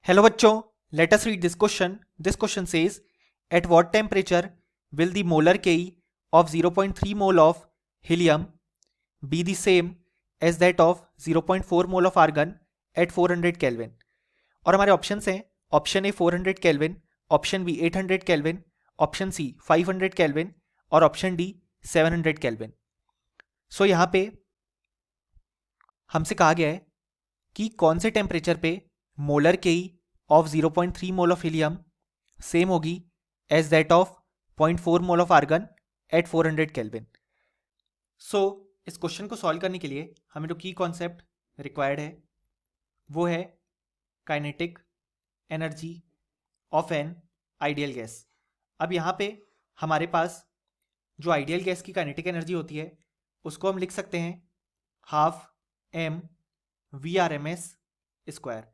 Hello बच्चों, let us read this question. This question says, at what temperature will the molar Ke of 0.3 mole of helium be the same as that of 0.4 mole of argon at 400 Kelvin? और हमारे options हैं option A 400 kelvin, option B 800 kelvin, option C 500 kelvin और option D 700 kelvin. So यहाँ पे हमसे कहा गया है कि कौन से टेम्परेचर पे molar K of 0.3 mole of helium same होगी as that of 0.4 mole of argon at 400 kelvin. So इस क्वेश्चन को सॉल्व करने के लिए हमें जो की कॉन्सेप्ट रिक्वायर्ड है वो है kinetic energy of an ideal gas. अब यहाँ पे हमारे पास जो आइडियल गैस की काइनेटिक एनर्जी होती है उसको हम लिख सकते हैं half M V R M S square,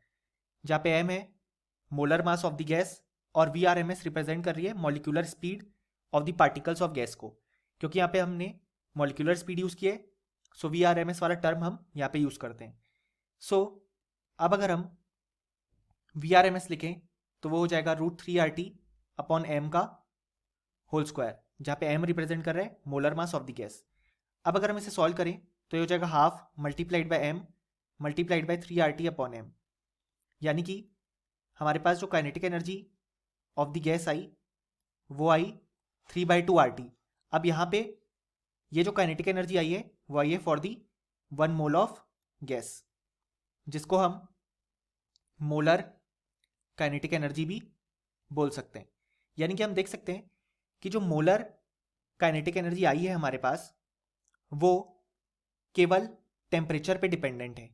जहाँ पे एम है molar mass of the gas और V R M S represent कर रही है molecular speed of the particles of gas को. क्योंकि यहाँ पे हमने मॉलिक्यूलर स्पीड यूज़ की है so V R M S वाला टर्म हम यहाँ पे यूज़ करते हैं. सो अब अगर हम वी आर एम एस लिखें तो वो हो जाएगा √3 RT अपॉन एम का होल स्क्वायर, जहाँ पे एम रिप्रेजेंट कर रहा है molar mass of the gas. अब अगर हम इसे सॉल्व करें तो ये हो जाएगा half multiplied by M multiplied by 3 RT upon M, यानी कि हमारे पास जो kinetic energy of the gas आई वो आई 3/2 RT. अब यहाँ पे ये जो काइनेटिक एनर्जी आई है वो आई है for the 1 mole of gas, जिसको हम मोलर काइनेटिक एनर्जी भी बोल सकते हैं. यानी कि हम देख सकते हैं कि जो मोलर काइनेटिक एनर्जी आई है हमारे पास वो केवल टेम्परेचर पे डिपेंडेंट है.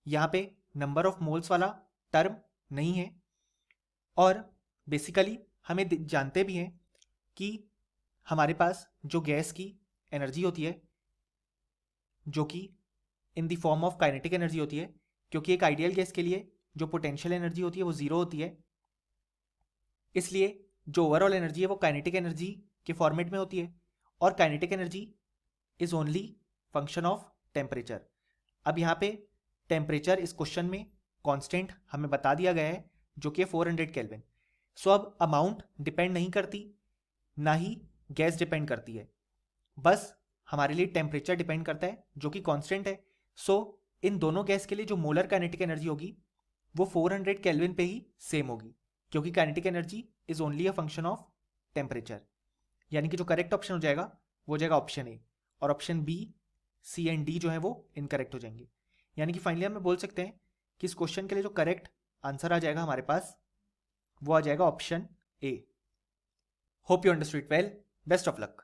यहाँ पे नंबर ऑफ मोल्स वाला टर्म नहीं है. और बेसिकली हमें जानते भी हैं कि हमारे पास जो गैस की एनर्जी होती है जो कि in the form of kinetic energy होती है, क्योंकि एक आइडियल गैस के लिए जो पोटेंशियल एनर्जी होती है वो ज़ीरो होती है, इसलिए जो ओवरऑल एनर्जी है वो काइनेटिक एनर्जी के फॉर्मेट में होती है. और kinetic energy is only function of temperature. अब यहाँ पे टेम्परेचर इस क्वेश्चन में कांस्टेंट हमें बता दिया गया है जो कि 400 केल्विन. सो अब अमाउंट डिपेंड नहीं करती, ना ही गैस डिपेंड करती है, बस हमारे लिए टेम्परेचर डिपेंड करता है जो कि कांस्टेंट है. सो इन दोनों गैस के लिए जो मोलर काइनेटिक एनर्जी होगी वो 400 केल्विन पे ही सेम होगी, क्योंकि kinetic energy is only a function of temperature. यानी कि जो करेक्ट ऑप्शन हो जाएगा वो हो जाएगा ऑप्शन ए, और option B C and D जो है वो इनकरेक्ट हो जाएंगे. यानी कि फाइनली हम बोल सकते हैं कि इस क्वेश्चन के लिए जो करेक्ट आंसर आ जाएगा हमारे पास वो आ जाएगा option A. Hope you understood well. Best of luck.